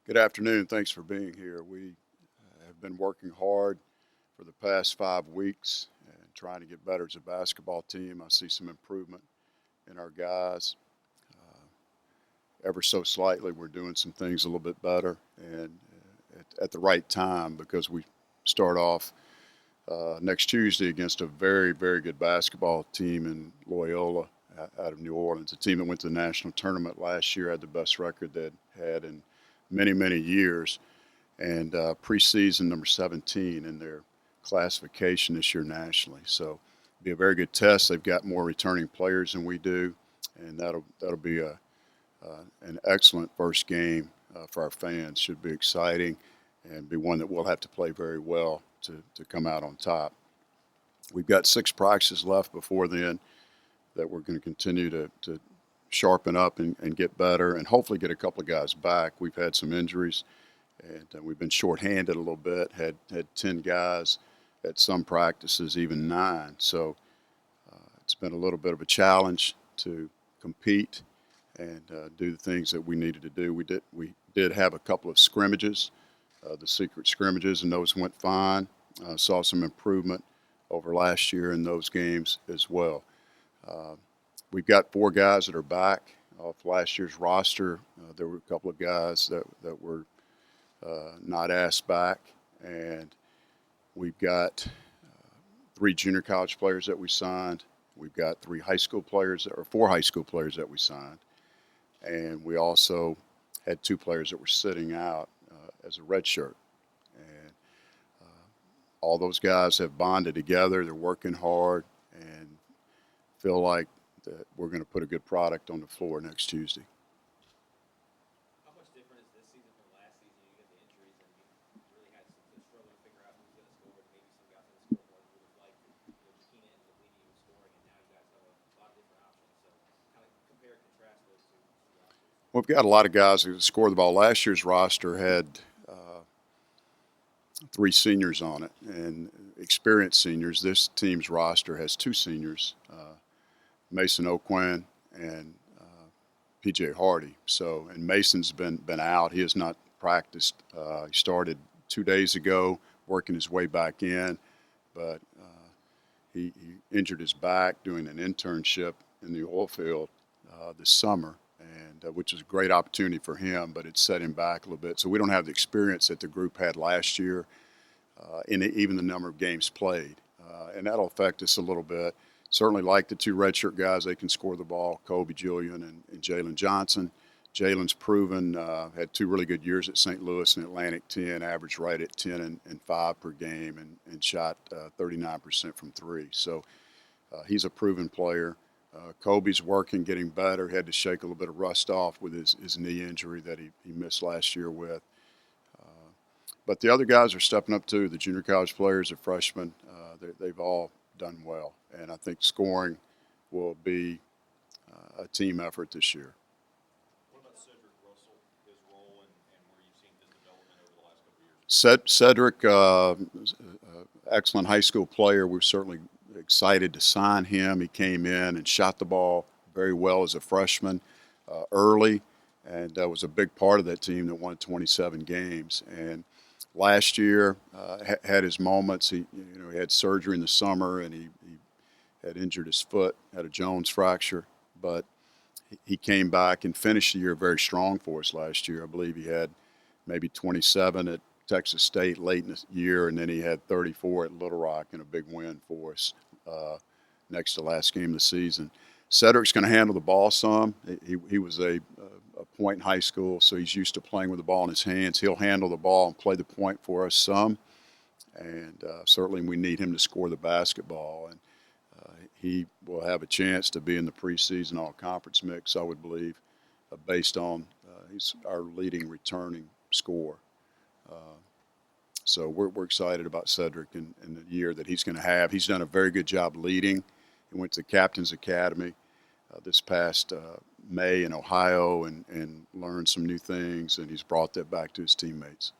Good afternoon. Thanks for being here. We have been working hard for the past 5 weeks and trying to get better as a basketball team. I see some improvement in our guys. Ever so slightly, we're doing some things a little bit better and at the right time, because we start off next Tuesday against a very, very good basketball team in Loyola out of New Orleans, a team that went to the national tournament last year, had the best record they'd had in many, many years, and preseason number 17 in their classification this year nationally. So it'll be a very good test. They've got more returning players than we do, and that'll be an excellent first game for our fans. Should be exciting and be one that we'll have to play very well to come out on top. We've got 6 practices left before then that we're going to continue to sharpen up and get better, and hopefully get a couple of guys back. We've had some injuries, and we've been shorthanded a little bit. Had 10 guys at some practices, even 9. So it's been a little bit of a challenge to compete and do the things that we needed to do. We did have a couple of scrimmages, the secret scrimmages, and those went fine. Saw some improvement over last year in those games as well. We've got 4 guys that are back off last year's roster. There were a couple of guys that were not asked back, and we've got 3 junior college players that we signed. We've got 4 high school players that we signed, and we also had 2 players that were sitting out as a redshirt. And all those guys have bonded together. They're working hard and feel like that we're going to put a good product on the floor next Tuesday. How much different is this season from last season? You get the injuries and you really had some struggle to figure out who's going to score, and maybe some guys going to score more than you would have liked. Jakina ends up leading you in scoring, and now you guys have a lot of different options. So kind of compare and contrast those two rosters. Well, we've got a lot of guys who score the ball. Last year's roster had 3 seniors on it, and experienced seniors. This team's roster has 2 seniors, Mason O'Quinn and P.J. Hardy. So, and Mason's been out. He has not practiced. He started 2 days ago, working his way back in, but he injured his back doing an internship in the oil field this summer, and which is a great opportunity for him, but it set him back a little bit. So we don't have the experience that the group had last year in even the number of games played, and that'll affect us a little bit. Certainly like the 2 redshirt guys, they can score the ball, Kobe Julian and Jalen Johnson. Jalen's proven, had 2 really good years at St. Louis and Atlantic 10, averaged right at 10 and 5 per game, and shot 39% from 3. So he's a proven player. Kobe's working, getting better. Had to shake a little bit of rust off with his knee injury that he missed last year with. But the other guys are stepping up too. The junior college players, the freshmen, they've all done well. And I think scoring will be a team effort this year. What about Cedric Russell, his role, and where you've seen his development over the last couple of years? Cedric, excellent high school player. We're certainly excited to sign him. He came in and shot the ball very well as a freshman early, and was a big part of that team that won 27 games. And last year had his moments. He had surgery in the summer, and he had injured his foot, had a Jones fracture, but he came back and finished the year very strong for us last year. I believe he had maybe 27 at Texas State late in the year, and then he had 34 at Little Rock in a big win for us next to last game of the season. Cedric's going to handle the ball some. He was a point in high school, so he's used to playing with the ball in his hands. He'll handle the ball and play the point for us some, and certainly we need him to score the basketball. And he will have a chance to be in the preseason all-conference mix, I would believe, based on he's our leading returning scorer. So we're excited about Cedric and the year that he's going to have. He's done a very good job leading. He went to the Captain's Academy this past May in Ohio and learned some new things, and he's brought that back to his teammates.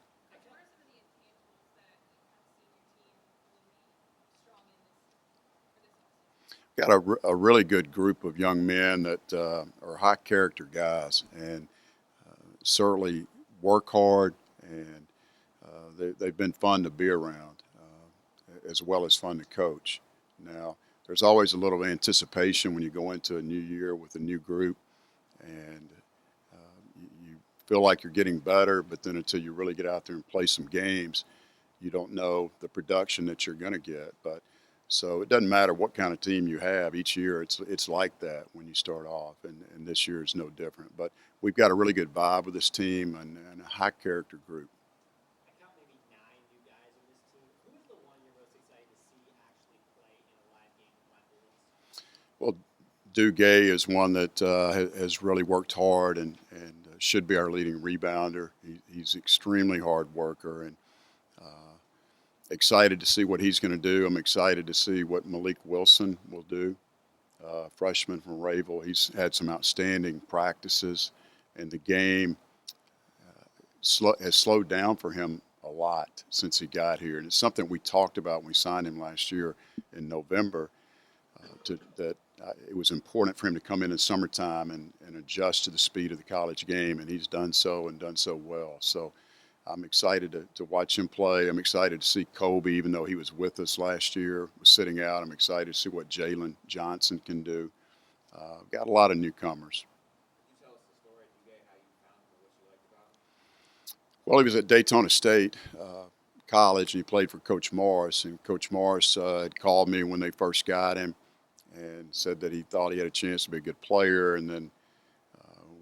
Got a really good group of young men that are high character guys, and certainly work hard, and they've been fun to be around, as well as fun to coach. Now, there's always a little anticipation when you go into a new year with a new group, and you feel like you're getting better, but then until you really get out there and play some games, you don't know the production that you're going to get. But so it doesn't matter what kind of team you have. Each year, it's like that when you start off, and this year is no different. But we've got a really good vibe with this team and a high character group. I count maybe 9 new guys on this team. Who is the one you're most excited to see actually play in a live game with my Bullets? Well, Duguay is one that has really worked hard and should be our leading rebounder. He's an extremely hard worker, and excited to see what he's going to do. I'm excited to see what Malik Wilson will do, freshman from Rayville. He's had some outstanding practices, and the game has slowed down for him a lot since he got here. And it's something we talked about when we signed him last year in November, that it was important for him to come in summertime and adjust to the speed of the college game, and he's done so and done so well. So I'm excited to watch him play. I'm excited to see Kobe, even though he was with us last year, was sitting out. I'm excited to see what Jalen Johnson can do. Got a lot of newcomers. Can you tell us the story of Duguay, how you found him, what you liked about him? Well, he was at Daytona State College, and he played for Coach Morris. And Coach Morris had called me when they first got him and said that he thought he had a chance to be a good player. And then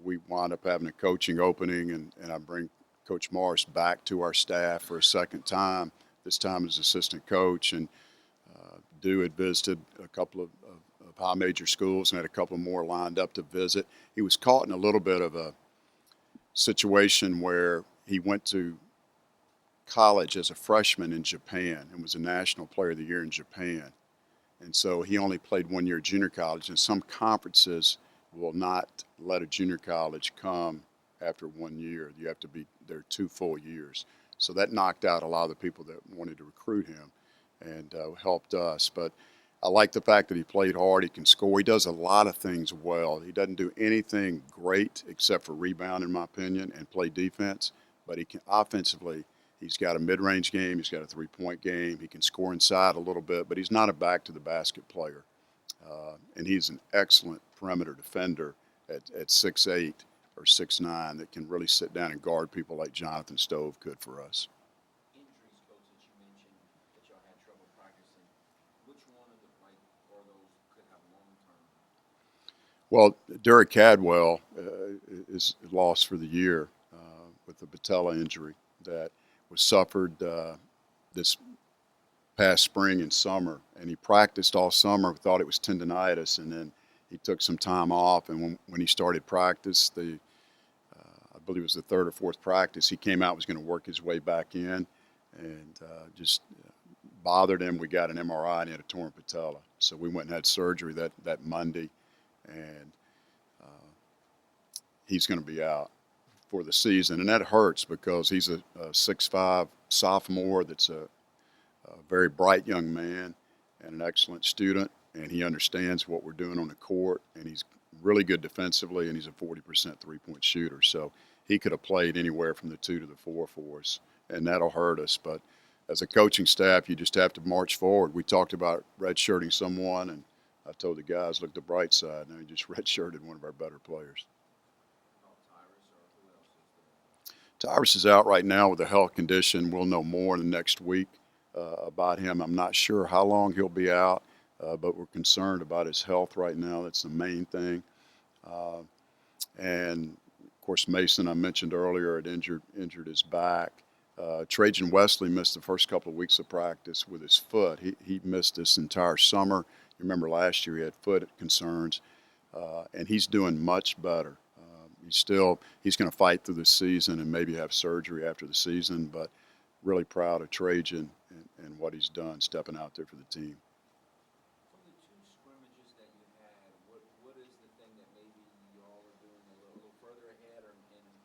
we wound up having a coaching opening, and I bring Coach Morris back to our staff for a second time, this time as assistant coach. And Dew had visited a couple of high major schools and had a couple more lined up to visit. He was caught in a little bit of a situation where he went to college as a freshman in Japan and was a National Player of the Year in Japan. And so he only played 1 year junior college, and some conferences will not let a junior college come after 1 year. You have to be there 2 full years. So that knocked out a lot of the people that wanted to recruit him and helped us. But I like the fact that he played hard. He can score. He does a lot of things well. He doesn't do anything great except for rebound, in my opinion, and play defense. But he can offensively. He's got a mid-range game. He's got a three-point game. He can score inside a little bit, but he's not a back-to-the-basket player. And he's an excellent perimeter defender at 6'8" or 6'9" that can really sit down and guard people like Jonathan Stove could for us. Injuries, coach, that you mentioned that y'all had trouble practicing. Which one of the or those could have long term? Well, Derek Cadwell is lost for the year with the patella injury that was suffered this past spring and summer, and he practiced all summer, thought it was tendonitis, and then he took some time off, and when he started practice, I believe it was the third or fourth practice, he came out, was going to work his way back in, and just bothered him. We got an MRI, and he had a torn patella, so we went and had surgery that Monday, and he's going to be out for the season, and that hurts because he's a 6'5" sophomore that's a very bright young man and an excellent student, and he understands what we're doing on the court, and he's really good defensively, and he's a 40% three-point shooter. So he could have played anywhere from the 2 to the 4 for us, and that'll hurt us. But as a coaching staff, you just have to march forward. We talked about redshirting someone, and I told the guys, look the bright side. Now he just redshirted one of our better players. Tyrus is out right now with a health condition. We'll know more in the next week about him. I'm not sure how long he'll be out, but we're concerned about his health right now. That's the main thing. And, of course, Mason, I mentioned earlier, had injured his back. Trajan Wesley missed the first couple of weeks of practice with his foot. He missed this entire summer. You remember last year he had foot concerns, and he's doing much better. He's going to fight through the season and maybe have surgery after the season, but really proud of Trajan and what he's done stepping out there for the team. From the 2 scrimmages that you had, what is the thing that maybe y'all are doing a little further ahead, and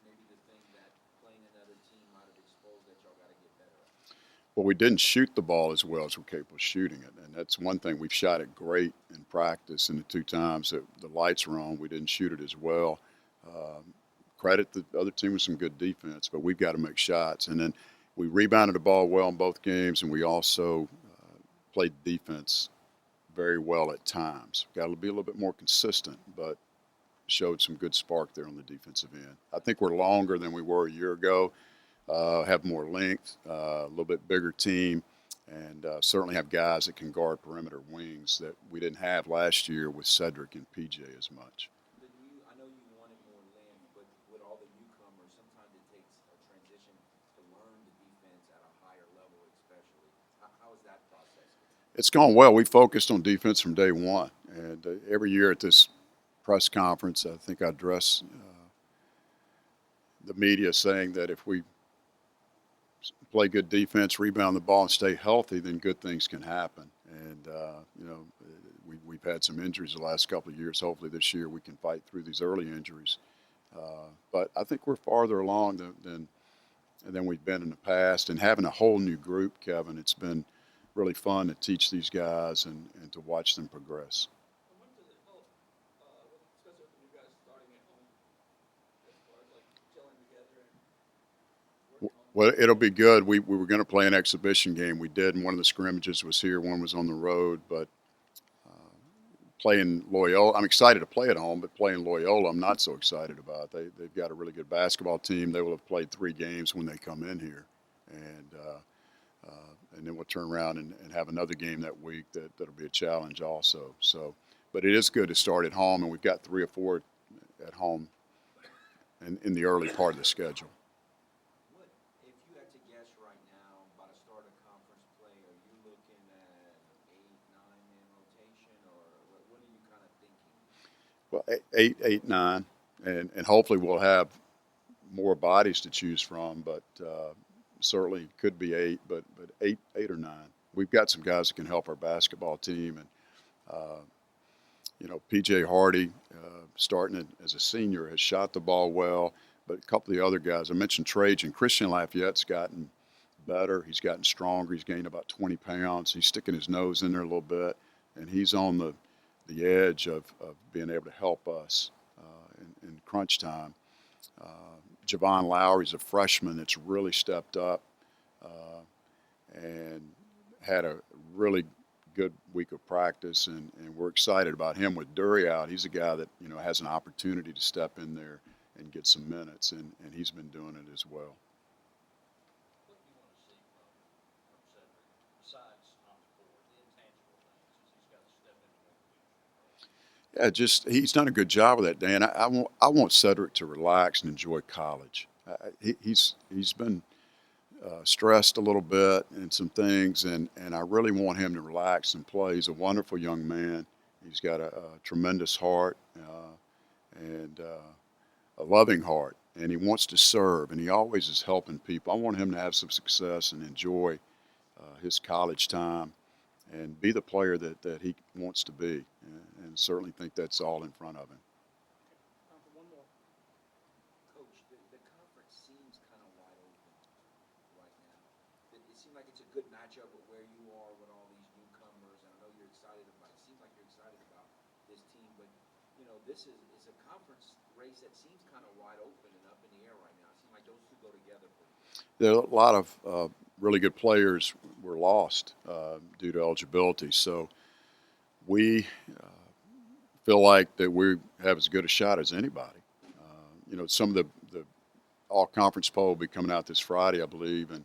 maybe the thing that playing another team might have exposed that y'all got to get better at? Well, we didn't shoot the ball as well as we're capable of shooting it, and that's one thing. We've shot it great in practice, and the 2 times that the lights were on, we didn't shoot it as well. Of credit the other team with some good defense, but we've got to make shots. And then we rebounded the ball well in both games, and we also played defense very well at times. Got to be a little bit more consistent, but showed some good spark there on the defensive end. I think we're longer than we were a year ago, have more length, a little bit bigger team, and certainly have guys that can guard perimeter wings that we didn't have last year with Cedric and PJ as much. I know you wanted more length, but with all the newcomers, sometimes it takes a transition to learn the defense at a higher level, especially. How is that process? It's gone well. We focused on defense from day one, and every year at this press conference, I think I address the media saying that if we play good defense, rebound the ball, and stay healthy, then good things can happen. And we've had some injuries the last couple of years. Hopefully this year we can fight through these early injuries. But I think we're farther along than we've been in the past. And having a whole new group, Kevin, it's been really fun to teach these guys and to watch them progress. When does it help, especially with you guys starting at home, as far as like gelling together and working on? Well, it'll be good. We were going to play an exhibition game. We did, and one of the scrimmages was here, one was on the road. But playing Loyola, I'm excited to play at home, but playing Loyola, I'm not so excited about. They've got a really good basketball team. They will have played 3 games when they come in here, and then we'll turn around and have another game that week that'll be a challenge also. So, but it is good to start at home, and we've got 3 or 4 at home in the early part of the schedule. What, if you had to guess right now, by the start of conference play, are you looking at 8, 9 man rotation, or what are you kind of thinking? Well, 8, 9, and hopefully we'll have more bodies to choose from, but certainly could be 8, but 8 or 9. We've got some guys that can help our basketball team, and PJ Hardy, starting as a senior, has shot the ball well, but a couple of the other guys, I mentioned Trajan. Christian Lafayette's gotten better. He's gotten stronger. He's gained about 20 pounds. He's sticking his nose in there a little bit, and he's on the edge of being able to help us in crunch time. Javon Lowry's a freshman that's really stepped up and had a really good week of practice, and we're excited about him. With Dury out, he's a guy that has an opportunity to step in there and get some minutes, and he's been doing it as well. What do you want to see from Cedric, besides on the court, the intangible things, since he's got to step into more leadership? Yeah, just he's done a good job with that, Dan. I want Cedric to relax and enjoy college. He's been stressed a little bit in some things, and I really want him to relax and play. He's a wonderful young man. He's got a tremendous heart and a loving heart, and he wants to serve, and he always is helping people. I want him to have some success and enjoy his college time and be the player that he wants to be, and certainly think that's all in front of him. One more. Coach, the conference seems kind of wide open right now. It seems like it's a good matchup with where you are with all these newcomers, and I know you're excited about it. It seems like you're excited about this team, but this is a conference race that seems kind of wide open and up in the air right now. It seems like those two go together pretty good. There are a lot of really good players were lost due to eligibility, so we feel like that we have as good a shot as anybody. Some of the all-conference poll will be coming out this Friday, I believe, and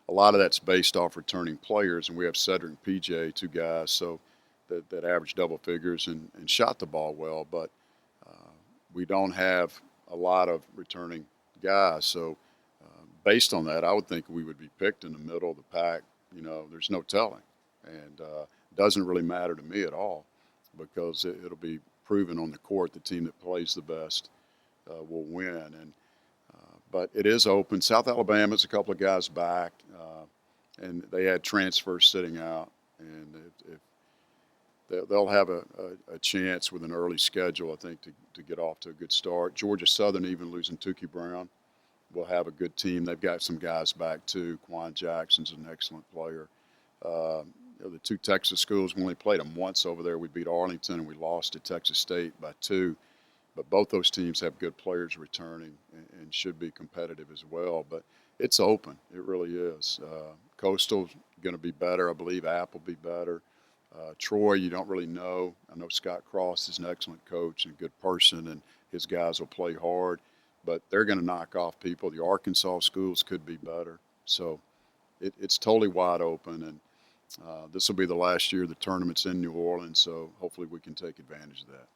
a lot of that's based off returning players, and we have Cedric and PJ, 2 guys, so that average double figures and shot the ball well, but we don't have a lot of returning guys, so based on that, I would think we would be picked in the middle of the pack. There's no telling, and doesn't really matter to me at all, because it'll be proven on the court. The team that plays the best will win, but it is open. South Alabama's a couple of guys back, and they had transfers sitting out, and if they'll have a chance with an early schedule, I think, to get off to a good start. Georgia Southern, even losing Tukey Brown, will have a good team. They've got some guys back too. Quan Jackson's an excellent player. The 2 Texas schools, we only played them once over there. We beat Arlington, and we lost to Texas State by 2. But both those teams have good players returning and should be competitive as well. But it's open. It really is. Coastal's going to be better. I believe App will be better. Troy, you don't really know. I know Scott Cross is an excellent coach and a good person, and his guys will play hard. But they're going to knock off people. The Arkansas schools could be better. So it's totally wide open. And this will be the last year the tournament's in New Orleans, so hopefully we can take advantage of that.